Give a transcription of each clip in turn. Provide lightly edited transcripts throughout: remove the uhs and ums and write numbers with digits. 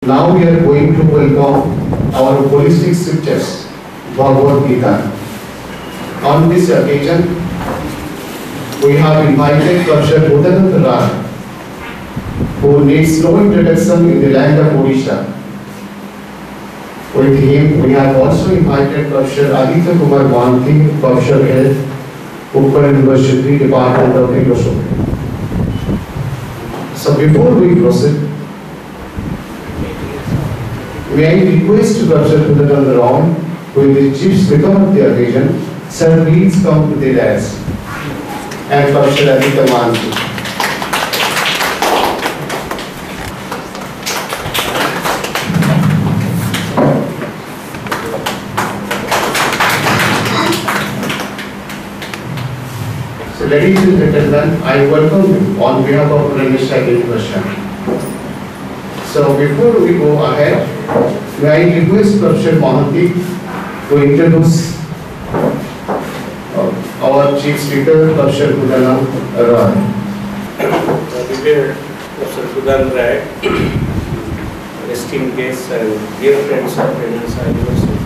Now we are going to welcome our holistic scriptures, Bhagavat Gita. On this occasion, we have invited Prof Hrudananda, who needs no introduction in the land of Odisha. With him, we have also invited Prof Aditya Kumar Banti, Prof Head, Uttar University, Department of Philosophy. So before we proceed, may I request Prof Hrudananda, who is the chief speaker of the occasion, sir, please come to the dais. And Prof Aditya Banti. Ladies and gentlemen, I welcome you on behalf of Mr. University. So before we go ahead, may I request Professor Mohanty to introduce our chief speaker, Professor Hrudananda. Dear Professor Hrudananda, esteemed guests and dear friends of Dhenkanal University.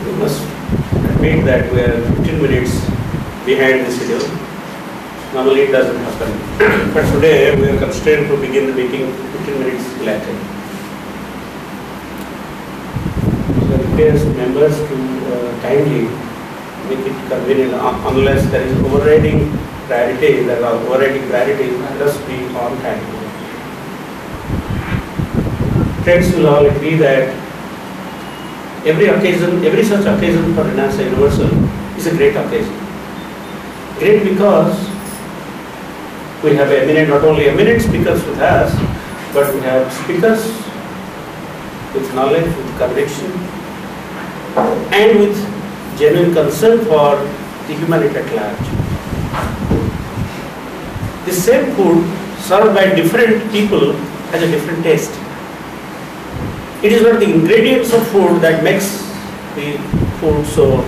We must admit that we are 15 minutes behind the schedule. Normally it doesn't happen. But today we are constrained to begin the meeting 15 minutes later. So I request members to kindly make it convenient unless there is overriding priority. There are overriding priorities, let us be on time. Friends will all agree that every such occasion for Renaissance Universal is a great occasion. Great because we have not only eminent speakers with us, but we have speakers with knowledge, with conviction, and with genuine concern for the humanity at large. The same food served by different people has a different taste. It is not the ingredients of food that makes the food so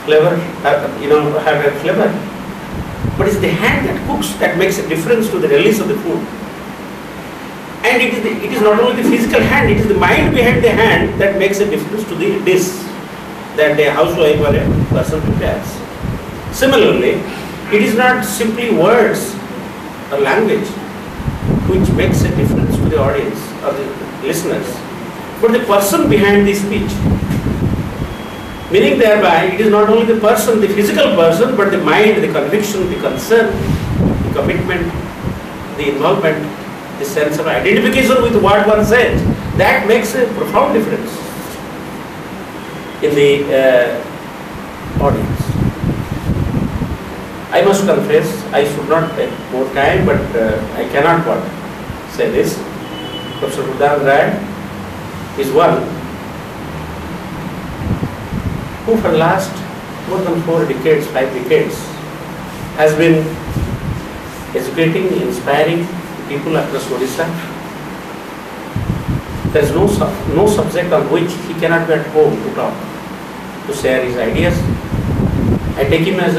flavor, have a flavor. But it's the hand that cooks that makes a difference to the release of the food. And it is not only the physical hand, it is the mind behind the hand that makes a difference to the dish that a housewife or a person prepares. Similarly, it is not simply words or language which makes a difference to the audience or the listeners, but the person behind the speech. Meaning thereby, it is not only the person, the physical person, but the mind, the conviction, the concern, the commitment, the involvement, the sense of identification with what one says. That makes a profound difference in the audience. I must confess, I should not take more time, but I cannot but say this. Professor Hrudananda is one who for the last more than 4 decades, 5 decades, has been educating, inspiring people across Odisha. There is no subject on which he cannot be at home to talk, to share his ideas. I take him as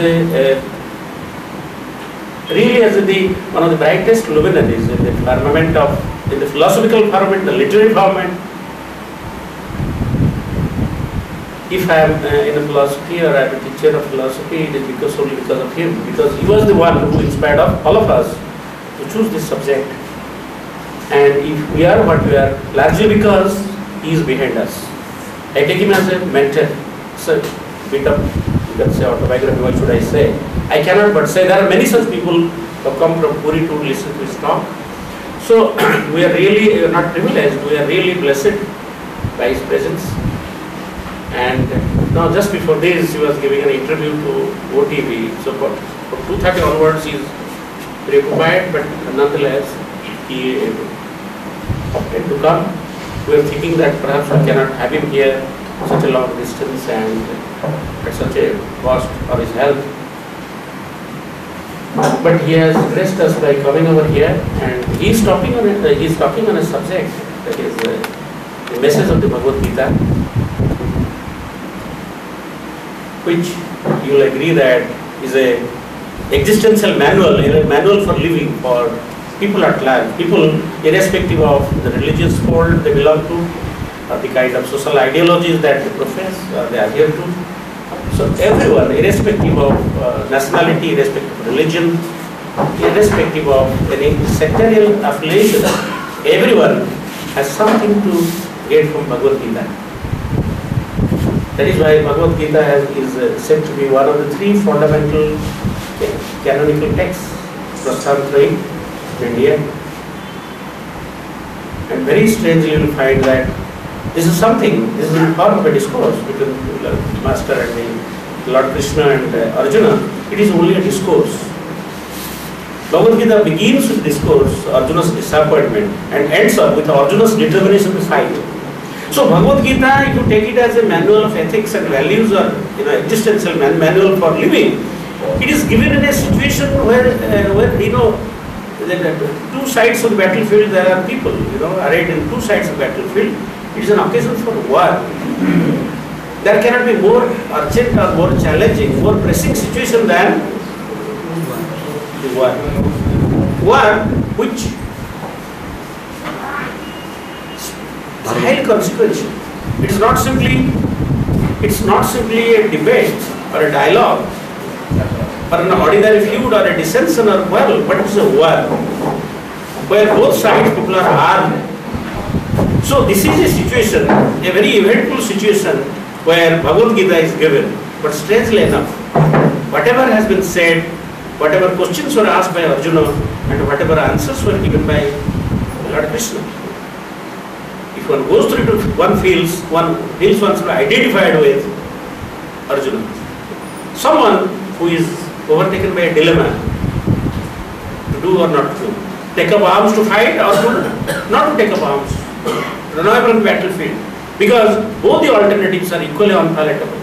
one of the brightest luminaries in the firmament in the philosophical firmament, the literary firmament. If I am in a philosophy or I am a teacher of philosophy, it is only because of him, because he was the one who inspired all of us to choose this subject. And if we are what we are, largely because he is behind us. I take him as a mentor. So, bit of, you can say, autobiography, what should I say? I cannot but say there are many such people who have come from Puri to listen to his talk. So, we are really not privileged, we are really blessed by his presence. And now just before this, he was giving an interview to OTV. So, from 2:30 onwards, he is preoccupied, but nonetheless, he opted to come. We are thinking that perhaps we cannot have him here such a long distance and at such a cost for his health. But he has graced us by coming over here, and he is talking on a subject that is the message of the Bhagavat Gita, which you will agree that is a existential manual, a manual for living for people at large, people irrespective of the religious fold they belong to, or the kind of social ideologies that they profess or they adhere to. So everyone, irrespective of nationality, irrespective of religion, irrespective of any sectarial affiliation, everyone has something to get from Bhagavad Gita. That is why Bhagavad Gita is said to be one of the three fundamental canonical texts Prasthantrayim in India. And very strangely you will find that this is in the form of a discourse between the Master and the Lord Krishna and Arjuna. It is only a discourse. Bhagavad Gita begins with discourse, Arjuna's disappointment, and ends up with Arjuna's determination to fight. So Bhagavad Gita, if you take it as a manual of ethics and values or existential manual for living, it is given in a situation where there are two sides of the battlefield. There are people, arrayed in two sides of the battlefield. It is an occasion for war. There cannot be more urgent or more challenging, more pressing situation than the war. War which is highly consequential. It's not simply a debate or a dialogue or an ordinary feud or a dissension or quarrel, but it's a war where both sides people are armed. So this is a situation, a very eventful situation where Bhagavad Gita is given. But strangely enough, whatever has been said, whatever questions were asked by Arjuna and whatever answers were given by Lord Krishna, if one goes through it, one feels oneself identified with Arjuna. Someone who is overtaken by a dilemma to do or not to do. Take up arms to fight or not to take up arms. Renewable battlefield. Because both the alternatives are equally unpalatable.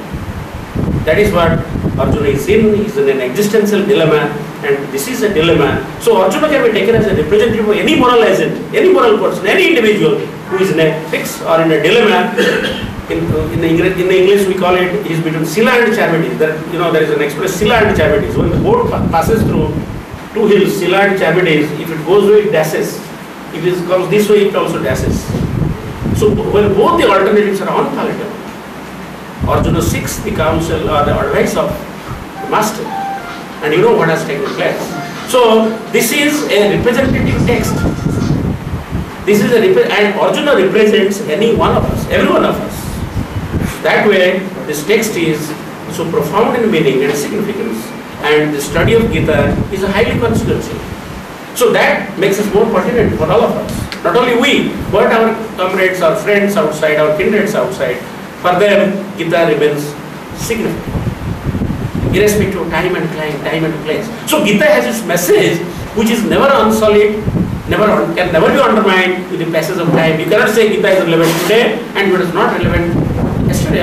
That is what Arjuna is in. He is in an existential dilemma, and this is a dilemma. So Arjuna can be taken as a representative of any moral agent, any moral person, any individual who is in a fix or in a dilemma. In English we call it, he is between Scylla and Charybdis. There is an express Scylla and Charybdis. When the boat passes through two hills, Scylla and Charybdis, if it goes away, it dashes. If it comes this way, it also dashes. So when both the alternatives are unpalatable, Arjuna seeks the counsel or the advice of the master, and you know what has taken place. So this is a representative text. And Arjuna represents any one of us, every one of us. That way, this text is so profound in meaning and significance, and the study of Gita is highly consequential. So that makes us more pertinent for all of us. Not only we, but our comrades, our friends outside, our kindreds outside. For them, Gita remains significant, irrespective of time and place. So Gita has its message, which is never unsullied, can never be undermined with the passage of time. You cannot say Gita is relevant today and it is not relevant yesterday.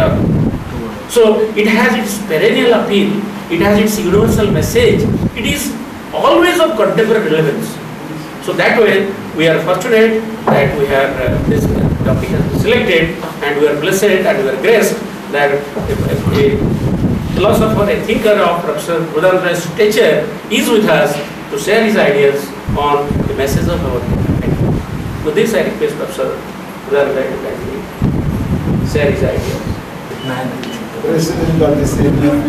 So it has its perennial appeal. It has its universal message. It is always of contemporary relevance. So that way, we are fortunate that we have this topic has been selected, and we are blessed and we are graced that a philosopher, a thinker of Prof Hrudananda's stature is with us to share his ideas on the message of our Gita. With this, I request Prof Hrudananda to kindly share his ideas. President of this evening,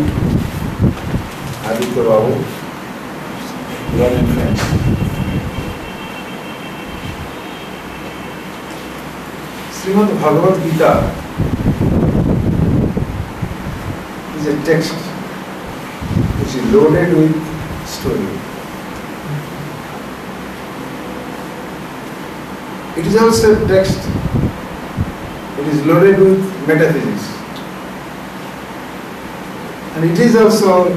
Aditya Babu, learned friends. Srimad Bhagavat Gita is a text which is loaded with story. It is also a text, it is loaded with metaphysics. And it is also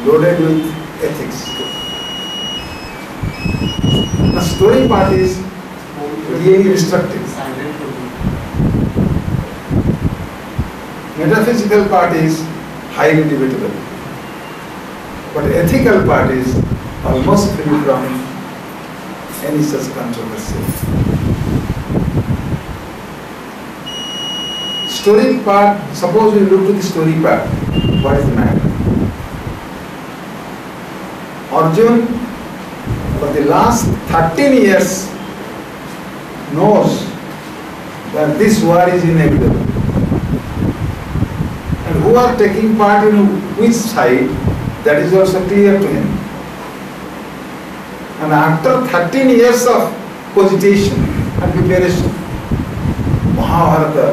loaded with ethics. The story part is really instructive. Metaphysical part is highly debatable. But ethical part is almost free from any such controversy. Story part, suppose we look to the story part, what is the matter? Arjun for the last 13 years knows that this war is inevitable. And who are taking part in which side, that is also clear to him. And after 13 years of cogitation and preparation, Mahabharata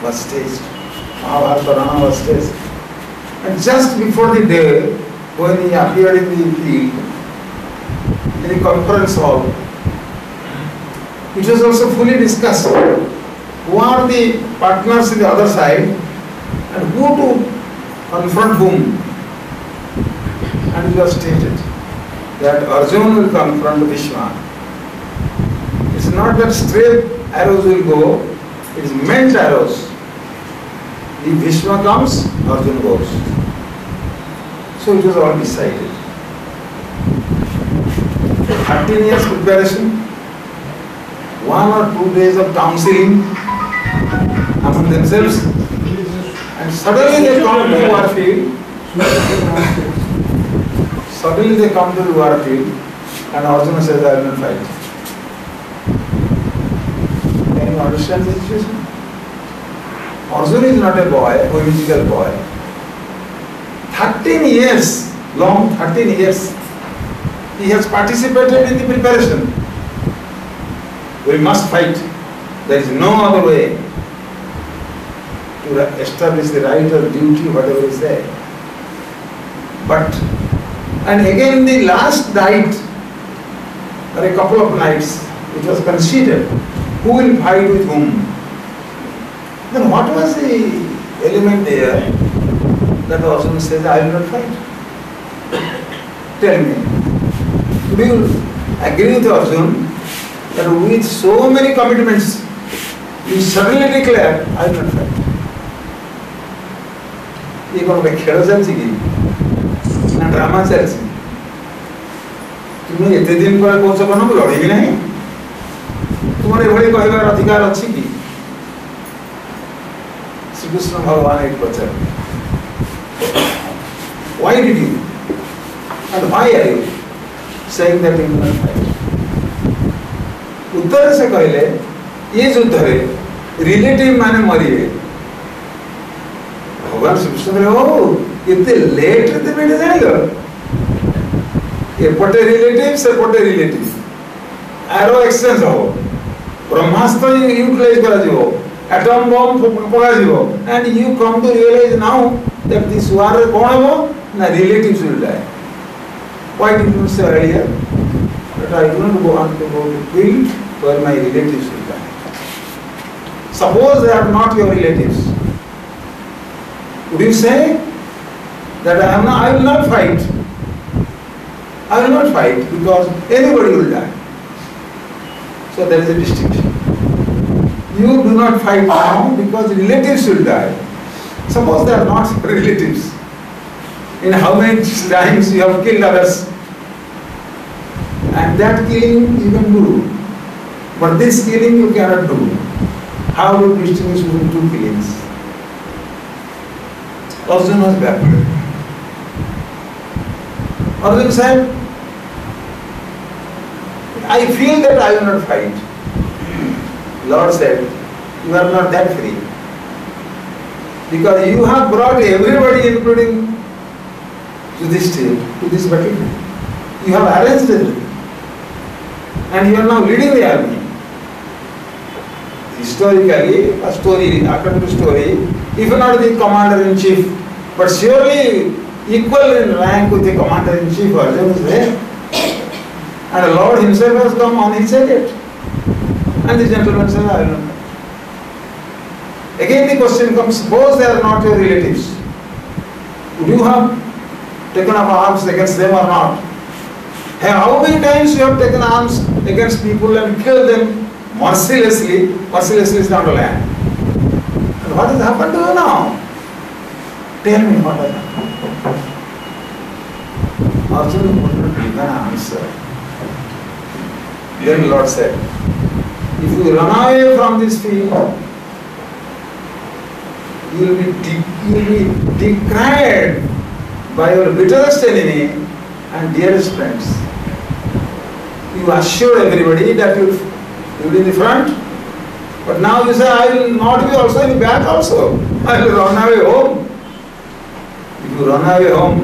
was staged. Mahabharata Rana was staged. And just before the day when he appeared in the field, in the conference hall, it was also fully discussed who are the partners in the other side and who to confront whom. And it was stated that Arjuna will confront Bhishma. It's not that straight arrows will go, it is meant arrows. If Bhishma comes, Arjuna goes. So it was all decided. 13 years preparation, 1 or 2 days of counseling among themselves, and suddenly they come to the war field. Suddenly they come to the war field, and Arjuna says, I will not fight. Can you understand the situation? Arjuna is not a boy, a whimsical boy. 13 years, long 13 years, he has participated in the preparation. We must fight. There is no other way to establish the right or duty, whatever is there. But, and again the last night, or a couple of nights, it was considered who will fight with whom. Then what was the element there that Arjuna says, I will not fight? Tell me. Do you agree with Arjuna that with so many commitments, you suddenly declare, I will not fight? ये कौन बे खेल चलती की ना drama चलती तुम्हें इतने दिन पर कौन सा बनो लड़ी भी नहीं तुम्हारे बड़े कोई बार अधिकार अच्छी की श्री कृष्ण भगवान एक बच्चा why did you and why are you saying that you will not fight? उत्तर से कहले ये युद्ध है रिलेटिव माने मरिए भगवान श्री कृष्ण ने ओ इतने लेट इतने बेटे जानेगा ये पटे रिलेटिव से पटे रिलेटिव एरो एक्सचेंज हो ब्रह्मास्त्र यूटिलाइज करा जिवो एटम बम पका जिवो and you come to realize now that this war कौन है वो ना relatives will die. Why did you say earlier that I do not want to go to field where my relatives will die? Suppose they are not your relatives. Would you say that I will not fight? I will not fight because anybody will die. So there is a distinction. You do not fight now because relatives will die. Suppose they are not relatives. In how many times you have killed others? And that killing you can do. But this killing you cannot do. How do you distinguish between two killings? Arjuna was backward. Arjuna said, I feel that I will not fight. Lord said, you are not that free. Because you have brought everybody, including Yudhishthira, to this battle. You have arranged it. And you are now leading the army. Historically, a story, according to story, if not the commander-in-chief, but surely equal in rank with the commander-in-chief, Arjuna is there. And the Lord himself has come on his chariot. And the gentleman says, I will not. Again the question comes, suppose they are not your relatives. Would you have taken up arms against them or not? How many times you have taken arms against people and killed them mercilessly? Mercilessly is not a land. And what has happened to you now? Tell me what has happened. Arjuna could not give an answer. Then the Lord said, if you run away from this field, you will be decried by your bitterest enemy and dearest friends. You assure everybody that you will be in the front, but now you say, I will not be also in the back also. I will run away home. If you run away home,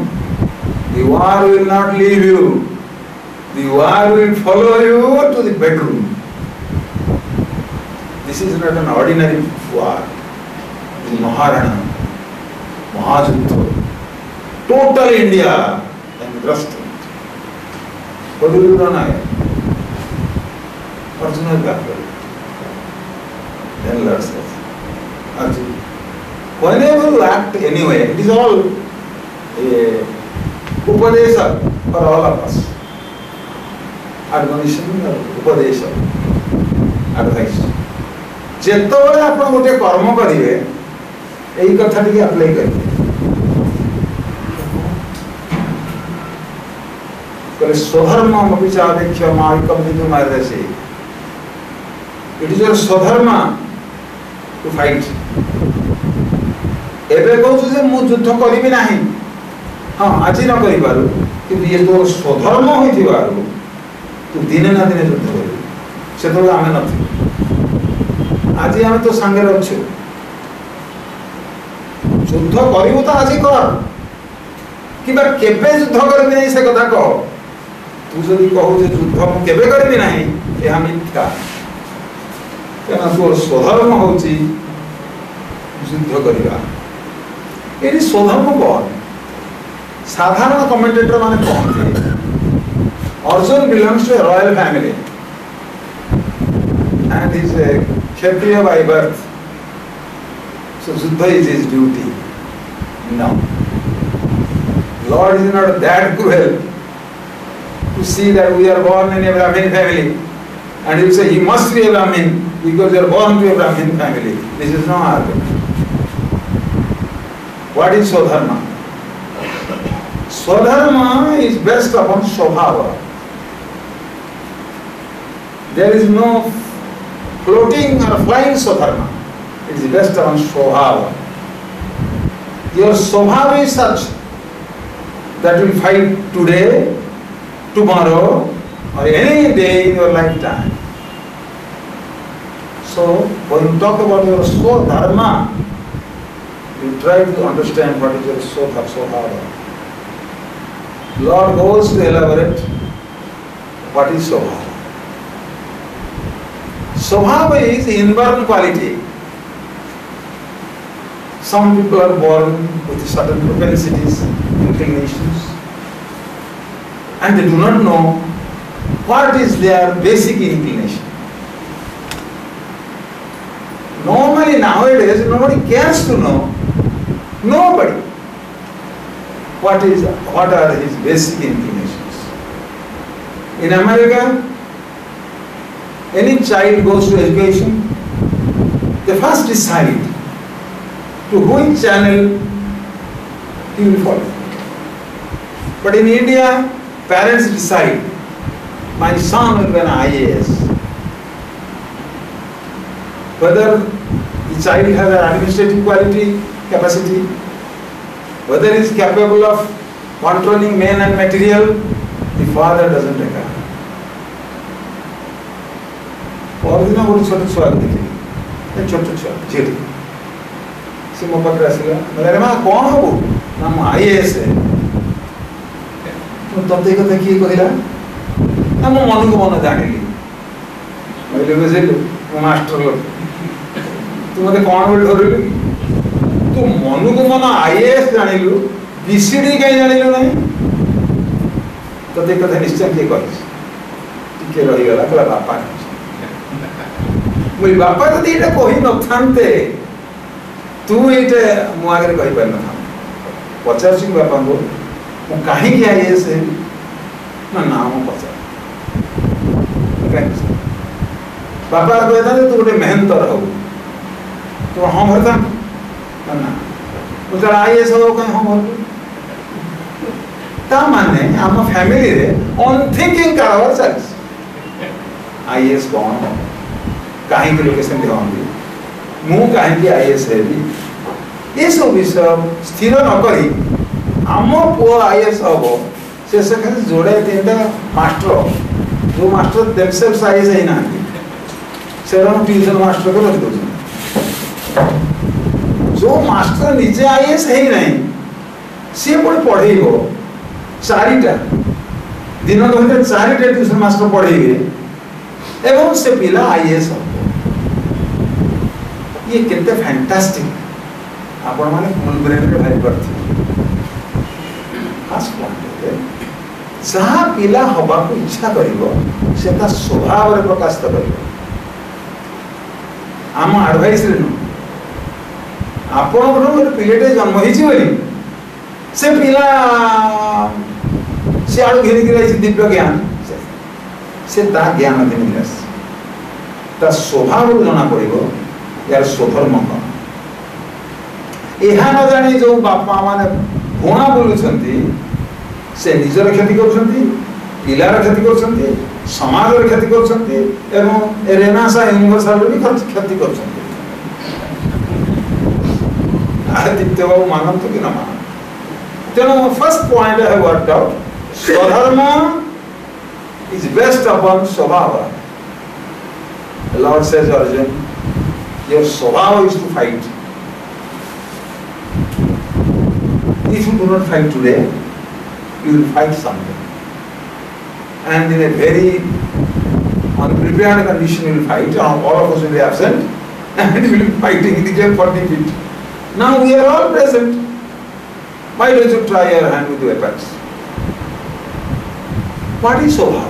the war will not leave you. The war will follow you to the bedroom. This is not an ordinary war. The Maharana, Mahajuddha, total India entrusted. What will you run away? Arjuna is backward. Then Lord says, Arjuna, whenever you act anyway, it is all upadesha for all of us. Admonition or upadesha, advice. ଯେତେବେଳେ ଆପଣ ଗୋଟେ କର୍ମ କରିବେ ଏଇ କଥା ଟିକେ apply କରିବେ। କହିଲେ ସ୍ୱଧର୍ମ ଅପିଚାପେକ୍ଷ ମାଇକମ୍ Bidu ମାର୍ଗସେ। It is your ସ୍ୱଧର୍ମ to fight. ଏବେ କହୁଛୁ ଯେ ମୁଁ ଯୁଦ୍ଧ କରିବି ନାହିଁ, ହଁ ଆଜି ନ କରିପାରୁ, କିନ୍ତୁ ଇଏ ତୋର ସ୍ୱଧର୍ମ ହୋଇଥିବାରୁ ତୁ ଦିନେ ନା ଦିନେ ଯୁଦ୍ଧ କରିବୁ। ସେତେବେଳେ ଆମେ ନଥିବୁ, ଆଜି ଆମେ ତ ସାଙ୍ଗରେ ଅଛୁ। ଯୁଦ୍ଧ କରିବୁ ତ ଆଜି କର, କିମ୍ବା କେବେ ଯୁଦ୍ଧ କରିବି ନାହିଁ ସେ କଥା କହ। ତୁ ଯଦି କହୁ ଯେ ଯୁଦ୍ଧ ମୁଁ କେବେ କରିବି ନାହିଁ, ଏହା ମିଥ୍ୟା। କାରଣ ତୋର ସ୍ୱଧର୍ମ ହେଉଛି ଯୁଦ୍ଧ କରିବା। ଏଠି ସ୍ୱଧର୍ମ କ'ଣ? ସାଧାରଣ କମେଣ୍ଟେଟର ମାନେ କହନ୍ତି Arjun belongs to a royal family and is a Kshatriya by birth. So Juddha is his duty. No. Lord is not that cruel to see that we are born in a Brahmin family and you say he must be a Brahmin because you are born to a Brahmin family. This is no argument. What is Swadharma? Swadharma is based upon Swabhava. There is no floating or flying Swadharma. It is based on Swabhava. Your Swabhava is such that you will fight today, tomorrow, or any day in your lifetime. So, when you talk about your Swadharma, you try to understand what is your Swabhava. Lord goes to elaborate what is Swabhava. Swabhava is inborn quality. Some people are born with certain propensities, inclinations, and they do not know what is their basic inclination. Normally nowadays nobody cares to know, nobody, what are his basic inclinations. In America, any child goes to education, they first decide to which channel he will follow. But in India, parents decide, my son will be an IAS. Whether the child has an administrative capacity, whether he is capable of controlling men and material, the father doesn't regard. परदिन गोटे छोट छुआ देखिए, छोट छुआ झील से मो पाखे आसला बोले माँ कौन हबू ना मु IAS है। तते कथा किए कहला ना मो मन को मन जानिली बोले बुझिलु मो मास्टर लोग तू मते कौन बोल धरलु तू मन को मन IAS जानिलु BCD कहीं जानिलु नहीं। तते कथा निश्चय किए कहलिस टिके रही गला कहला बापा मुझे बापा तो ये कही न थांते तू ये मु आगे कही पार न था पचार बापा को कहीं IAS है ना नाम पचार बापा कहता तू गोटे मेहनतर हो तो हाँ भरता ना मुझे IAS हो कहीं हाँ भर ता माने आम फैमिली रे अनथिंकिंग कारबार चलछि IAS कौन हो कहीं के लोकेशन दिखाऊंगी मु कहीं IAS है भी ये सब विषय स्थिर न करी आम पुआ IAS हम से खाली जोड़े 3टा मास्टर जो मास्टर themselves आईएएस है ना से ट्यूशन मास्टर को रख दो जो मास्टर निजे आईएएस है ही नहीं सी पुणी पढ़ेइबो 4टा दिन घंटे 4टा ट्यूशन मास्टर पढ़ेइबे एवं से पिला आईएएस हो ये केते फैंटास्टिक आपण माने फुल ब्रेन रे भाई करथि खास पॉइंट जहाँ पिला हवा को इच्छा करिवो सेता स्वभाव रे प्रकाशित करिवो आम एडवाइस रे न आपण गोटे पिलेटे जन्म होइछि बोली से पिला से आडू घेरी गिराई दिव्य ज्ञान से ता ज्ञान दिन ता स्वभाव जना पड़िबो यार स्वधर्म कौन यह न जानी जो बापा माने भुआ बोलुछंती से निजर क्षति करछंती पिलार क्षति करछंती समाजर क्षति करछंती एवं रेनासा यूनिवर्सल भी क्षति करछंती आदित्य बाबू मानत कि न मान तेनो first point I have worked out स्वधर्म इज बेस्ट अपॉन स्वभाव लॉर्ड सेज अर्जुन your स्वभाव is to fight. If you do not fight today, you will fight someday. And in a very unprepared condition you will fight, all of us will be absent, and you will be fighting in the game 40 feet. Now we are all present. Why don't you try your hand with weapons? What is स्वभाव?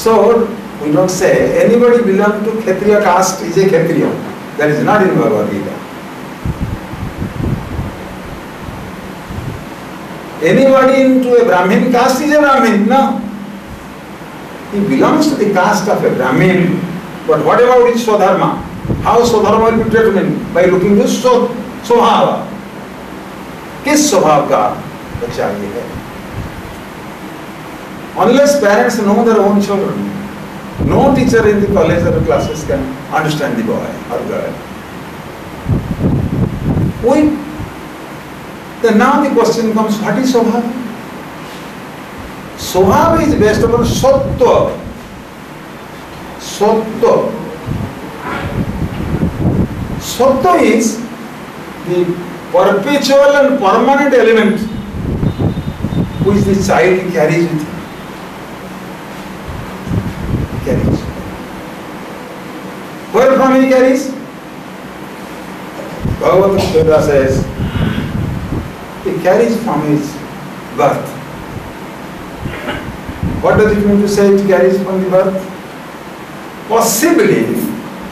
So, we don't say anybody belong to Kshatriya caste is a Kshatriya. That is not in Bhagavad Gita. Anybody into a Brahmin caste is a Brahmin. No. He belongs to the caste of a Brahmin. But what about his Swadharma? How Swadharma will be determined? By looking to Swabhava. किस स्वभाव का बच्चा ये है? Unless parents know their own children, no teacher in the college or classes can understand the boy or girl. Then now the question comes, what is Swabhava? Swabhava is based upon Sattva. Sattva. Sattva is the perpetual and permanent element which the child carries with him. Where from he carries? Bhagavat Gita says he carries from his birth. What does it mean to say he carries from the birth? Possibly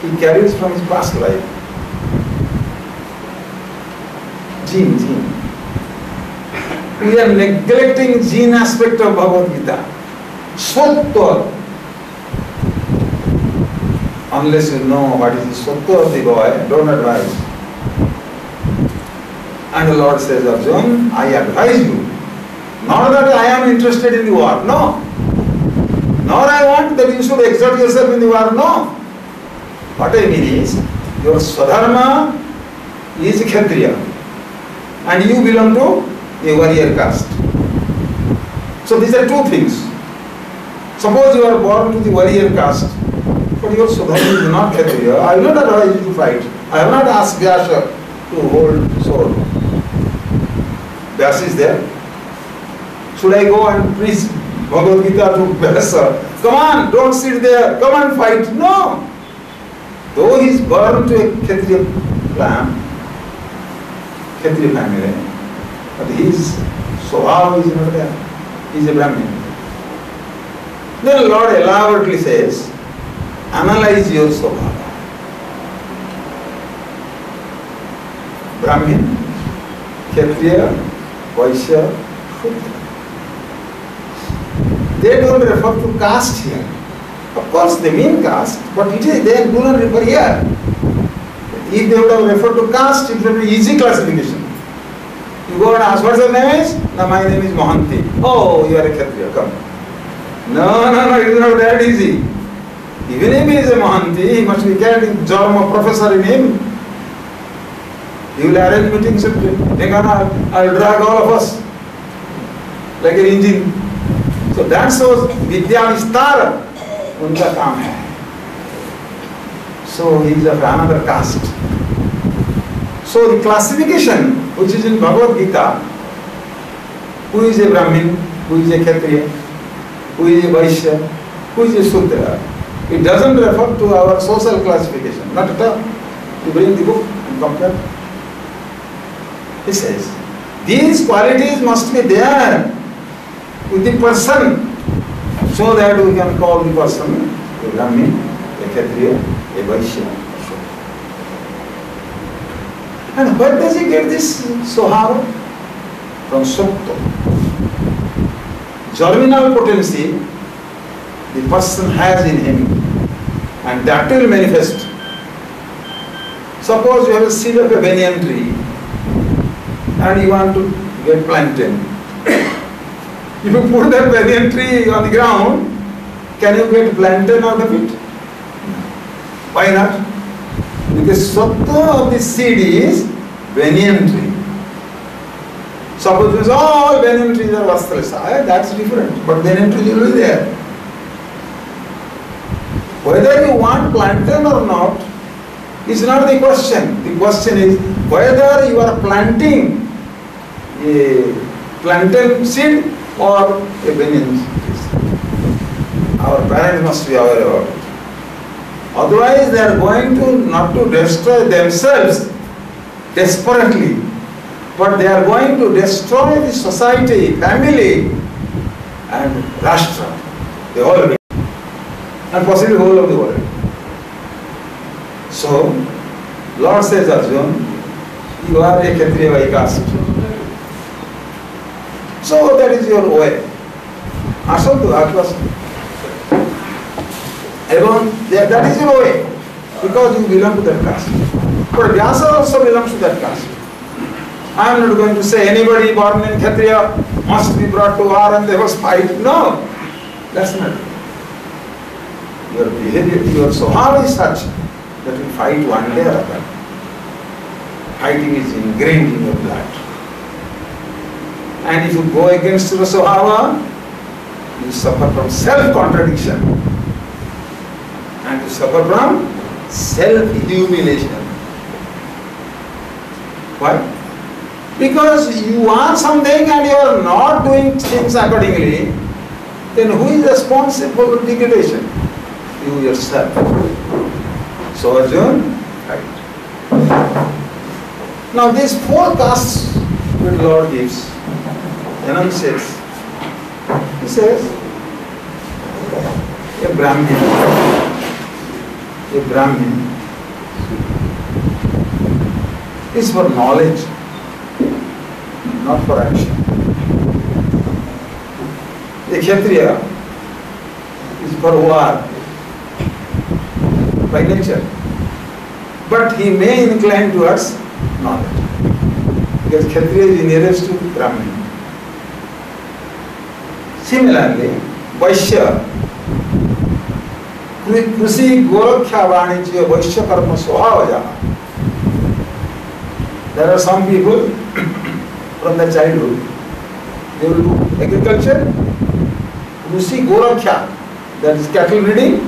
he carries from his past life. Gene. We are neglecting gene aspect of Bhagavad Gita. Sattva. Unless you know what is the sattva of the boy, don't advise. And the Lord says, Arjun, I advise you. Not that I am interested in the war, no. Nor I want that you should exert yourself in the war, no. What I mean is, your Swadharma is Kshatriya. And you belong to a warrior caste. So these are two things. Suppose you are born to the warrior caste, but your Swadharma is not Kshatriya. I will not advise you to fight. I have not asked Vyasa to hold sword. Vyasa is there. Should I go and preach Bhagavad Gita to Vyasa? Come on, don't sit there. Come and fight. No. Though he is born to a Kshatriya clan, Kshatriya family, but his Swabhava is not there. He is a Brahmin. Then Lord elaborately says, analyze your Swabhava. Brahmin, Kshatriya, Vaishya, Shudra. They don't refer to caste here. Of course they mean caste, but it is, they do not refer here. If they would have referred to caste, it would be easy classification. You go and ask, what's your name is? No, my name is Mohanty. Oh, you are a Kshatriya, come. No, it is not that easy. Even if he is a Mohanty, he must be carrying germ of professor in him. He will arrange meetings at Dhenkanal. I will drag all of us. like an engine. So that shows Vidya Vistar, unka kaam hai. So he is of another caste. So the classification which is in Bhagavat Gita, who is a Brahmin, who is a Kshatriya, who is a Vaishya, who is a Shudra, it doesn't refer to our social classification, not at all. You bring the book and compare. He says, these qualities must be there with the person so that we can call the person a Brahmin, a Kshatriya, a Vaishya. And where does he get this Sohava? From Supta. Germinal potency the person has in him, and that will manifest. Suppose you have a seed of a banyan tree and you want to get plantain. If you put that banyan tree on the ground, can you get plantain out of it? Why not? Because sattva of the seed is banyan tree. Suppose you say, all banyan trees are vastrasa, that's different, but banyan trees will be there. Whether you want plantain or not is not the question. The question is whether you are planting a plantain seed or a banyan seed. Our parents must be aware about it. Otherwise they are going to not to destroy themselves desperately, but they are going to destroy the society, family and Rashtra, the whole world, and possibly whole of the world. So, Lord says, Arjun, you are a Kshatriya by caste. So that is your way. Asantu, Atlas. That is your way, because you belong to that caste. But Vyasa also belongs to that caste. I am not going to say anybody born in Kshatriya must be brought to war and they must fight. No, that's not it. Your behavior, your Sohava is such that you fight one day or other. Fighting is ingrained in your blood. And if you go against your Sohava, you suffer from self-contradiction. And you suffer from self-humiliation. Why? Because you are something and you are not doing things accordingly, then who is responsible for degradation? You yourself. So Arjun, right. Now these four castes which Lord gives, enunciates. He says, a Brahmin is for knowledge, not for action. A Kshatriya is for war by nature, but he may incline towards knowledge, because Kshatriya is nearest to Brahmin. Similarly, Vaishya, Krishi Gorakhya Vanijya Vaishya Karma Swavaja. There are some people from the childhood, they will do agriculture, Krishi Gorakhya, that is cattle breeding,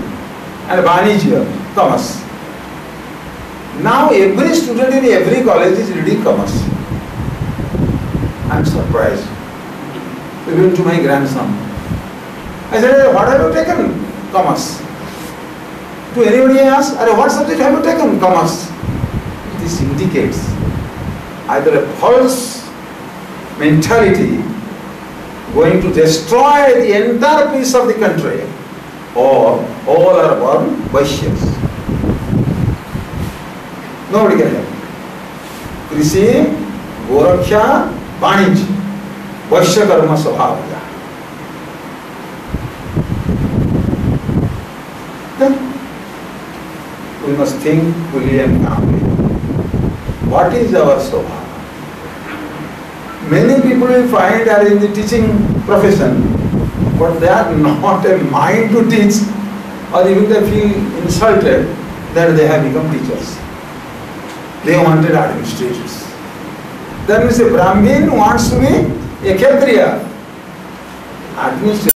and Vanijya, commerce. Now every student in every college is reading commerce. I am surprised. Even to my grandson. I said, what have you taken? Commerce. To anybody I ask, what subject have you taken? Commerce. This indicates either a false mentality going to destroy the entire peace of the country, or all are born Vaishyas. Nobody can help. Krishi, Gorakhya, Vanij, Vaishya Karma Swabhavaja. Then we must think fully and calmly. What is our Swabhava? Many people will find are in the teaching profession, but they are not a mind to teach, or even they feel insulted that they have become teachers. They wanted administrators. Then we say Brahmin wants to be a Kshatriya. administration